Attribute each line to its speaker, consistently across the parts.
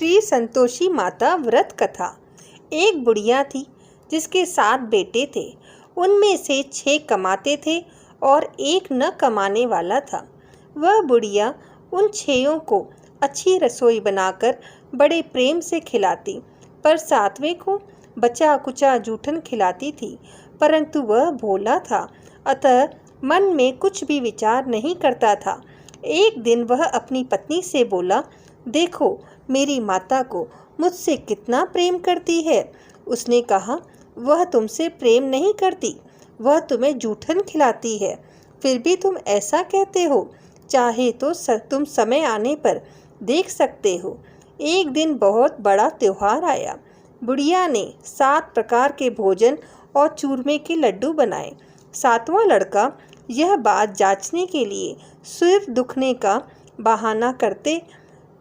Speaker 1: श्री संतोषी माता व्रत कथा। एक बुढ़िया थी जिसके 7 बेटे थे। उनमें से 6 कमाते थे और एक न कमाने वाला था। वह बुढ़िया उन 6 को अच्छी रसोई बनाकर बड़े प्रेम से खिलाती, पर 7वें को बचा कुचा जूठन खिलाती थी। परंतु वह भोला था, अतः मन में कुछ भी विचार नहीं करता था। एक दिन वह अपनी पत्नी से बोला, देखो मेरी माता को मुझसे कितना प्रेम करती है। उसने कहा, वह तुमसे प्रेम नहीं करती, वह तुम्हें जूठन खिलाती है, फिर भी तुम ऐसा कहते हो। चाहे तो तुम समय आने पर देख सकते हो। एक दिन बहुत बड़ा त्योहार आया। बुढ़िया ने 7 प्रकार के भोजन और चूरमे के लड्डू बनाए। 7वां लड़का यह बात जांचने के लिए सिर दुखने का बहाना करते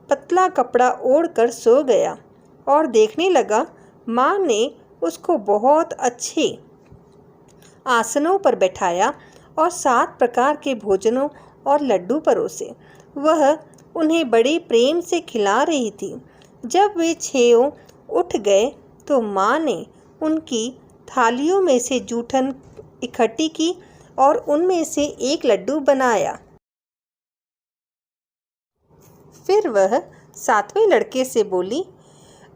Speaker 1: पतला कपड़ा ओढ़कर सो गया और देखने लगा माँ ने उसको बहुत अच्छे आसनों पर बैठाया और 7 प्रकार के भोजनों और लड्डू परोसे। वह उन्हें बड़े प्रेम से खिला रही थी। जब वे 6 उठ गए तो माँ ने उनकी थालियों में से जूठन इकट्ठी की और उनमें से एक लड्डू बनाया। फिर वह 7वें लड़के से बोली,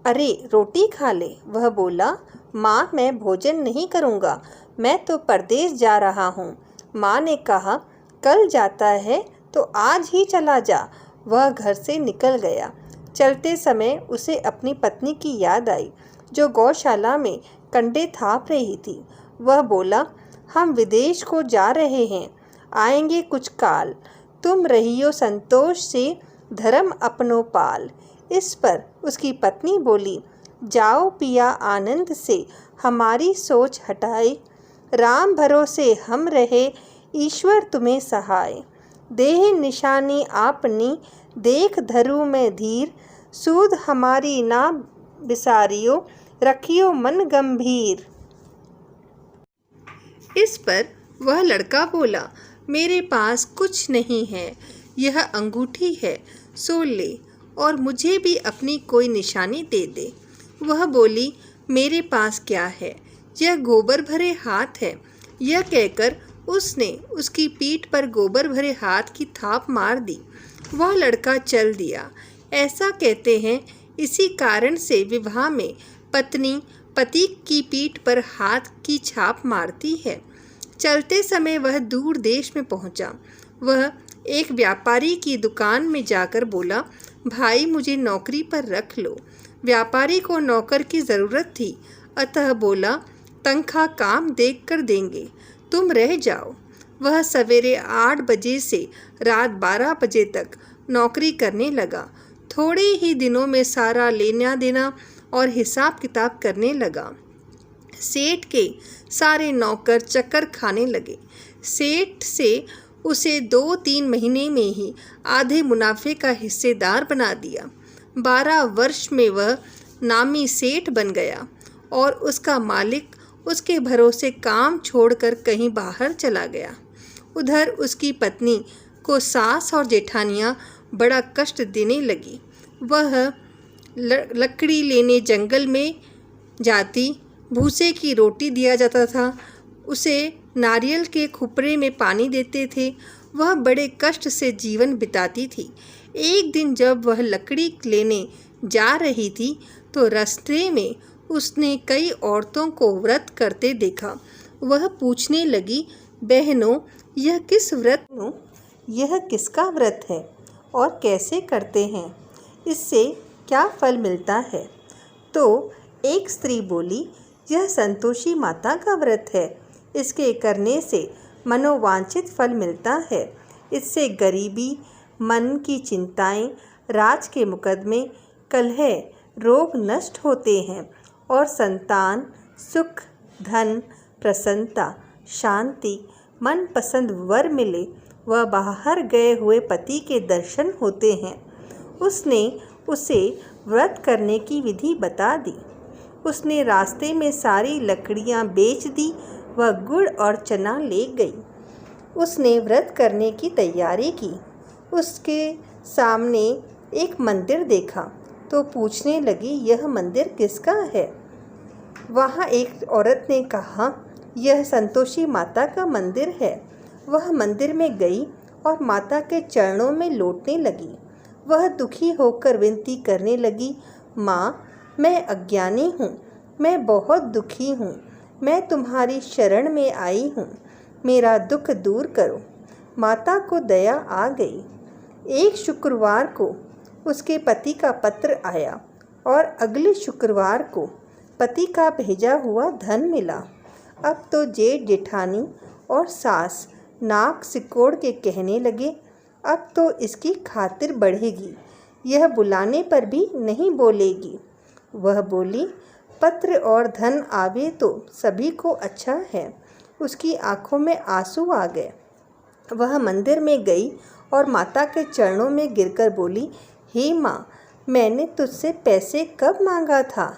Speaker 1: अरे रोटी खा ले। वह बोला, माँ मैं भोजन नहीं करूँगा, मैं तो परदेश जा रहा हूँ। माँ ने कहा, कल जाता है तो आज ही चला जा। वह घर से निकल गया। चलते समय उसे अपनी पत्नी की याद आई, जो गौशाला में कंडे थाप रही थी। वह बोला, हम विदेश को जा रहे हैं, आएंगे कुछ काल, तुम रहियो संतोष से धर्म अपनो पाल। इस पर उसकी पत्नी बोली, जाओ पिया आनंद से हमारी सोच हटाए, राम भरोसे हम रहे ईश्वर तुम्हें सहाय। देह निशानी आपनी देख धरू में धीर, सूद हमारी ना बिसारियो रखियो मन गंभीर। इस पर वह लड़का बोला, मेरे पास कुछ नहीं है, यह अंगूठी है, सो ले और मुझे भी अपनी कोई निशानी दे दे। वह बोली, मेरे पास क्या है, यह गोबर भरे हाथ है। यह कहकर उसने उसकी पीठ पर गोबर भरे हाथ की थाप मार दी। वह लड़का चल दिया। ऐसा कहते हैं, इसी कारण से विवाह में पत्नी पति की पीठ पर हाथ की छाप मारती है। चलते समय वह दूर देश में पहुंचा। वह एक व्यापारी की दुकान में जाकर बोला, भाई मुझे नौकरी पर रख लो। व्यापारी को नौकर की ज़रूरत थी, अतः बोला, तनख्वाह काम देख कर देंगे, तुम रह जाओ। वह सवेरे 8 बजे से रात 12 बजे तक नौकरी करने लगा। थोड़े ही दिनों में सारा लेना देना और हिसाब किताब करने लगा। सेठ के सारे नौकर चक्कर खाने लगे। सेठ से उसे 2-3 महीने में ही आधे मुनाफे का हिस्सेदार बना दिया। 12 वर्ष में वह नामी सेठ बन गया और उसका मालिक उसके भरोसे काम छोड़कर कहीं बाहर चला गया। उधर उसकी पत्नी को सास और जेठानियाँ बड़ा कष्ट देने लगी। वह लकड़ी लेने जंगल में जाती, भूसे की रोटी दिया जाता था, उसे नारियल के खुपरे में पानी देते थे। वह बड़े कष्ट से जीवन बिताती थी। एक दिन जब वह लकड़ी लेने जा रही थी तो रास्ते में उसने कई औरतों को व्रत करते देखा। वह पूछने लगी, बहनों यह किस व्रत में, यह किसका व्रत है और कैसे करते हैं, इससे क्या फल मिलता है। तो एक स्त्री बोली, यह संतोषी माता का व्रत है, इसके करने से मनोवांछित फल मिलता है। इससे गरीबी, मन की चिंताएं, राज के मुकदमे, कलह, रोग नष्ट होते हैं और संतान, सुख, धन, प्रसन्नता, शांति, मनपसंद वर मिले व बाहर गए हुए पति के दर्शन होते हैं। उसने उसे व्रत करने की विधि बता दी। उसने रास्ते में सारी लकड़ियां बेच दी व गुड़ और चना ले गई। उसने व्रत करने की तैयारी की। उसके सामने एक मंदिर देखा। तो पूछने लगी, यह मंदिर किसका है? वहाँ एक औरत ने कहा, यह संतोषी माता का मंदिर है। वह मंदिर में गई और माता के चरणों में लौटने लगी। वह दुखी होकर विनती करने लगी, माँ, मैं अज्ञानी हूँ, मैं बहुत दुखी हूँ, मैं तुम्हारी शरण में आई हूँ, मेरा दुख दूर करो। माता को दया आ गई। एक शुक्रवार को उसके पति का पत्र आया और अगले शुक्रवार को पति का भेजा हुआ धन मिला। अब तो जेठ जेठानी और सास नाक सिकोड़ के कहने लगे, अब तो इसकी खातिर बढ़ेगी, यह बुलाने पर भी नहीं बोलेगी। वह बोली, पत्र और धन आवे तो सभी को अच्छा है। उसकी आंखों में आंसू आ गए। वह मंदिर में गई और माता के चरणों में गिरकर बोली, हे माँ, मैंने तुझसे पैसे कब मांगा था?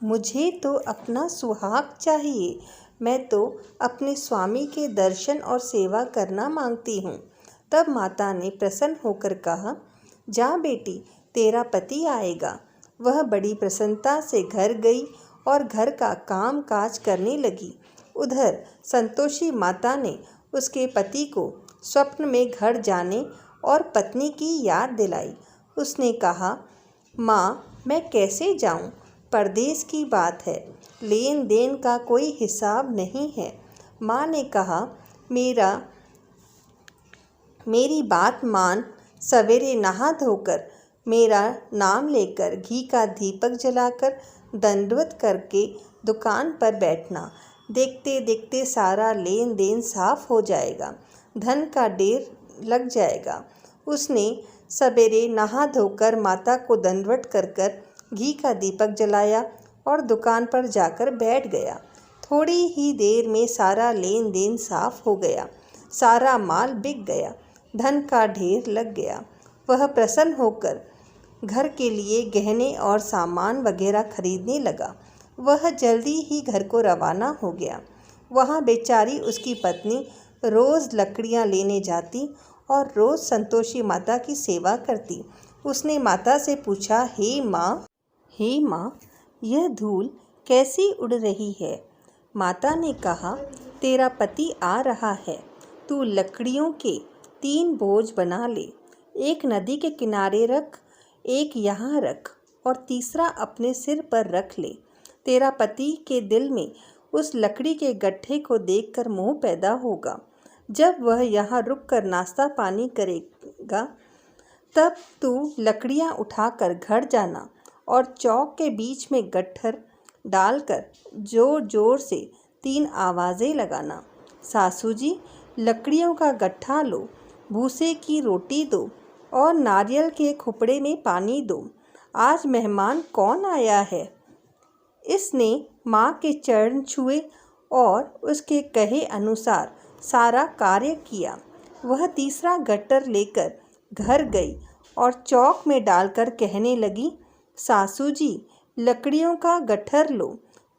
Speaker 1: मुझे तो अपना सुहाग चाहिए। मैं तो अपने स्वामी के दर्शन और सेवा करना मांगती हूँ। तब माता ने प्रसन्न होकर कहा, जा बेटी, तेरा पति आएगा। वह बड़ी प्रसन्नता से घर गई और घर का काम काज करने लगी। उधर संतोषी माता ने उसके पति को स्वप्न में घर जाने और पत्नी की याद दिलाई। उसने कहा, माँ, मैं कैसे जाऊँ? परदेश की बात है, लेन देन का कोई हिसाब नहीं है। माँ ने कहा, मेरी बात मान, सवेरे नहा धोकर मेरा नाम लेकर घी का दीपक जलाकर दंडवत करके दुकान पर बैठना। देखते देखते सारा लेन देन साफ हो जाएगा, धन का ढेर लग जाएगा। उसने सवेरे नहा धोकर माता को दंडवत कर घी का दीपक जलाया और दुकान पर जाकर बैठ गया। थोड़ी ही देर में सारा लेन देन साफ हो गया, सारा माल बिक गया, धन का ढेर लग गया। वह प्रसन्न होकर घर के लिए गहने और सामान वगैरह खरीदने लगा। वह जल्दी ही घर को रवाना हो गया। वहाँ बेचारी उसकी पत्नी रोज़ लकड़ियाँ लेने जाती और रोज़ संतोषी माता की सेवा करती। उसने माता से पूछा, हे माँ, यह धूल कैसी उड़ रही है? माता ने कहा, तेरा पति आ रहा है, तू लकड़ियों के 3 बोझ बना ले। एक नदी के किनारे रख, एक यहाँ रख और तीसरा अपने सिर पर रख ले। तेरा पति के दिल में उस लकड़ी के गट्ठे को देखकर मोह पैदा होगा। जब वह यहाँ रुककर नाश्ता पानी करेगा, तब तू लकड़ियाँ उठाकर घर जाना और चौक के बीच में गट्ठर डालकर जोर जोर से 3 आवाज़ें लगाना। सासू जी, लकड़ियों का गट्ठा लो, भूसे की रोटी दो और नारियल के खुपड़े में पानी दो। आज मेहमान कौन आया है? इसने माँ के चरण छुए और उसके कहे अनुसार सारा कार्य किया। वह तीसरा गट्ठर लेकर घर गई और चौक में डालकर कहने लगी, सासू जी, लकड़ियों का गट्ठर लो,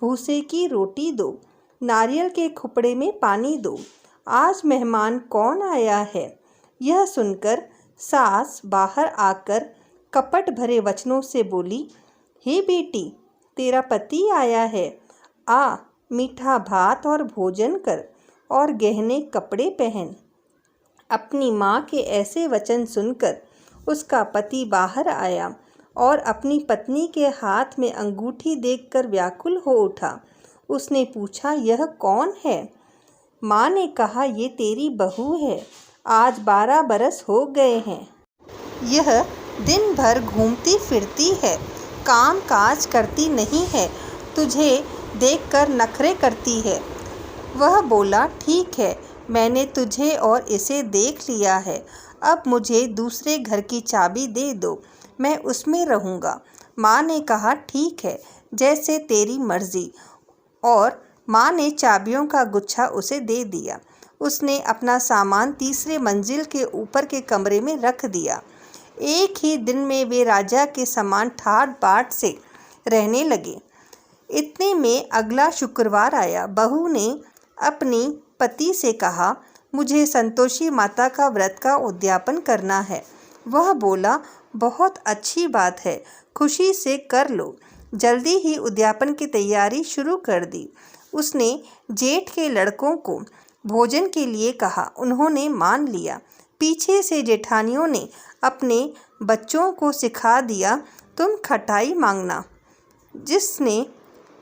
Speaker 1: भूसे की रोटी दो, नारियल के खुपड़े में पानी दो। आज मेहमान कौन आया है? यह सुनकर सास बाहर आकर कपट भरे वचनों से बोली, हे बेटी, तेरा पति आया है, आ मीठा भात और भोजन कर और गहने कपड़े पहन। अपनी माँ के ऐसे वचन सुनकर उसका पति बाहर आया और अपनी पत्नी के हाथ में अंगूठी देखकर व्याकुल हो उठा। उसने पूछा, यह कौन है? माँ ने कहा, ये तेरी बहू है, आज 12 बरस हो गए हैं। यह दिन भर घूमती फिरती है, काम काज करती नहीं है, तुझे देखकर नखरे करती है। वह बोला, ठीक है, मैंने तुझे और इसे देख लिया है, अब मुझे दूसरे घर की चाबी दे दो, मैं उसमें रहूँगा। माँ ने कहा, ठीक है, जैसे तेरी मर्ज़ी। और माँ ने चाबियों का गुच्छा उसे दे दिया। उसने अपना सामान तीसरे मंजिल के ऊपर के कमरे में रख दिया। एक ही दिन में वे राजा के समान ठाट बाट से रहने लगे। इतने में अगला शुक्रवार आया। बहू ने अपनी पति से कहा, मुझे संतोषी माता का व्रत का उद्यापन करना है। वह बोला, बहुत अच्छी बात है, खुशी से कर लो। जल्दी ही उद्यापन की तैयारी शुरू कर दी। उसने जेठ के लड़कों को भोजन के लिए कहा। उन्होंने मान लिया। पीछे से जेठानियों ने अपने बच्चों को सिखा दिया, तुम खटाई मांगना, जिसने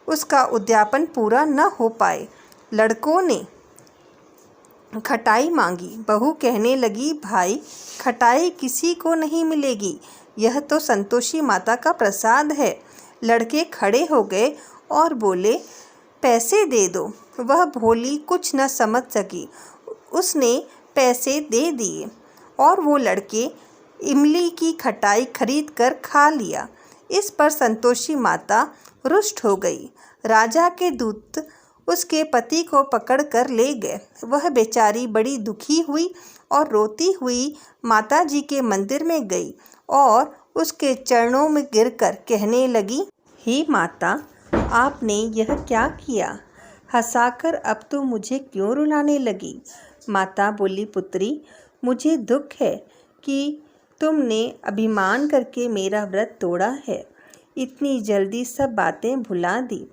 Speaker 1: उसका उद्यापन पूरा न हो पाए। लड़कों ने खटाई मांगी। बहू कहने लगी, भाई खटाई किसी को नहीं मिलेगी, यह तो संतोषी माता का प्रसाद है। लड़के खड़े हो गए और बोले, पैसे दे दो। वह भोली कुछ न समझ सकी। उसने पैसे दे दिए और वो लड़के इमली की खटाई खरीद कर खा लिया। इस पर संतोषी माता रुष्ट हो गई। राजा के दूत उसके पति को पकड़ कर ले गए। वह बेचारी बड़ी दुखी हुई और रोती हुई माता जी के मंदिर में गई और उसके चरणों में गिरकर कहने लगी, हे माता, आपने यह क्या किया? हंसाकर अब तो मुझे क्यों रुलाने लगी? माता बोली, पुत्री, मुझे दुख है कि तुमने अभिमान करके मेरा व्रत तोड़ा है। इतनी जल्दी सब बातें भुला दी।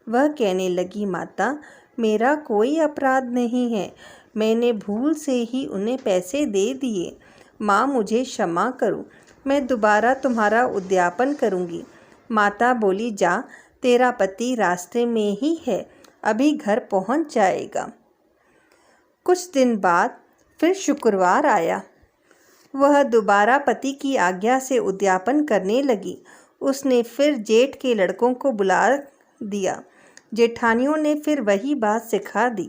Speaker 1: वह कहने लगी, माता, मेरा कोई अपराध नहीं है। मैंने भूल से ही उन्हें पैसे दे दिए। माँ, मुझे क्षमा करो। मैं दोबारा तुम्हारा उद्यापन करूँगी। माता बोली, जा, तेरा पति रास्ते में ही है, अभी घर पहुँच जाएगा। कुछ दिन बाद फिर शुक्रवार आया। वह दोबारा पति की आज्ञा से उद्यापन करने लगी। उसने फिर जेठ के लड़कों को बुला दिया। जेठानियों ने फिर वही बात सिखा दी।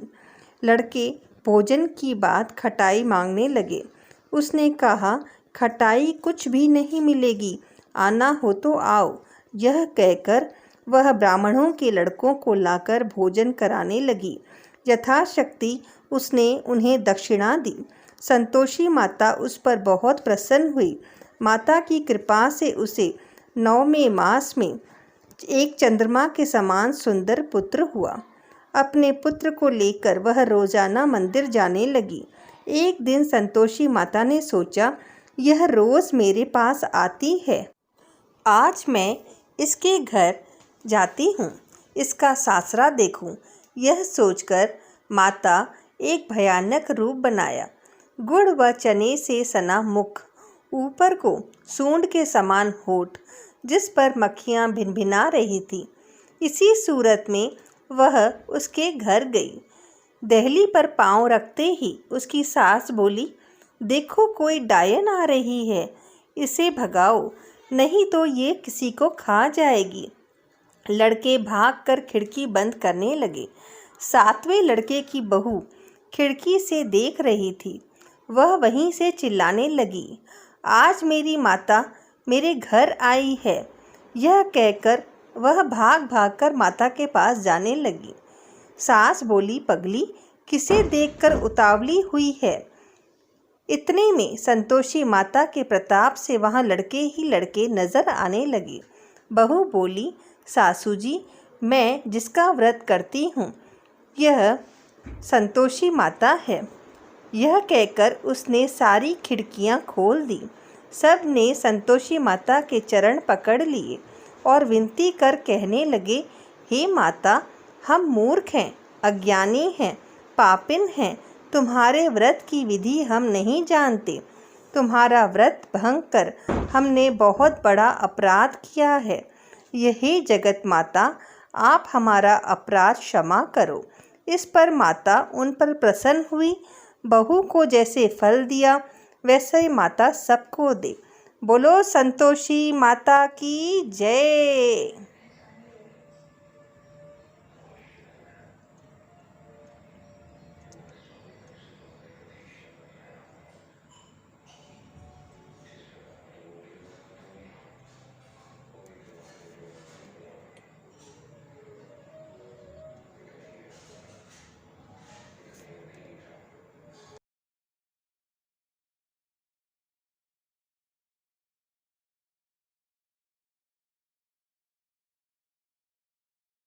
Speaker 1: लड़के भोजन की बात खटाई मांगने लगे। उसने कहा, खटाई कुछ भी नहीं मिलेगी, आना हो तो आओ। यह कहकर वह ब्राह्मणों के लड़कों को लाकर भोजन कराने लगी। यथाशक्ति उसने उन्हें दक्षिणा दी। संतोषी माता उस पर बहुत प्रसन्न हुई। माता की कृपा से उसे 9वें मास में एक चंद्रमा के समान सुंदर पुत्र हुआ। अपने पुत्र को लेकर वह रोजाना मंदिर जाने लगी। एक दिन संतोषी माता ने सोचा, यह रोज़ मेरे पास आती है, आज मैं इसके घर जाती हूँ, इसका सासरा देखूँ। यह सोचकर माता एक भयानक रूप बनाया। गुड़ व चने से सना मुख, ऊपर को सूंड के समान होठ, जिस पर मक्खियाँ भिनभिना रही थी। इसी सूरत में वह उसके घर गई। दहली पर पांव रखते ही उसकी सास बोली, देखो कोई डायन आ रही है, इसे भगाओ, नहीं तो ये किसी को खा जाएगी। लड़के भागकर खिड़की बंद करने लगे। 7वें लड़के की बहू खिड़की से देख रही थी। वह वहीं से चिल्लाने लगी, आज मेरी माता मेरे घर आई है। यह कहकर वह भाग भाग कर माता के पास जाने लगी। सास बोली, पगली, किसे देखकर उतावली हुई है? इतने में संतोषी माता के प्रताप से वहाँ लड़के ही लड़के नजर आने लगे। बहू बोली, सासू जी, मैं जिसका व्रत करती हूँ यह संतोषी माता है। यह कहकर उसने सारी खिड़कियाँ खोल दी। सब ने संतोषी माता के चरण पकड़ लिए और विनती कर कहने लगे, हे माता, हम मूर्ख हैं, अज्ञानी हैं, पापिन हैं, तुम्हारे व्रत की विधि हम नहीं जानते। तुम्हारा व्रत भंग कर हमने बहुत बड़ा अपराध किया है। यही जगत माता, आप हमारा अपराध क्षमा करो। इस पर माता उन पर प्रसन्न हुई। बहू को जैसे फल दिया वैसे माता सबको दे। बोलो संतोषी माता की जय।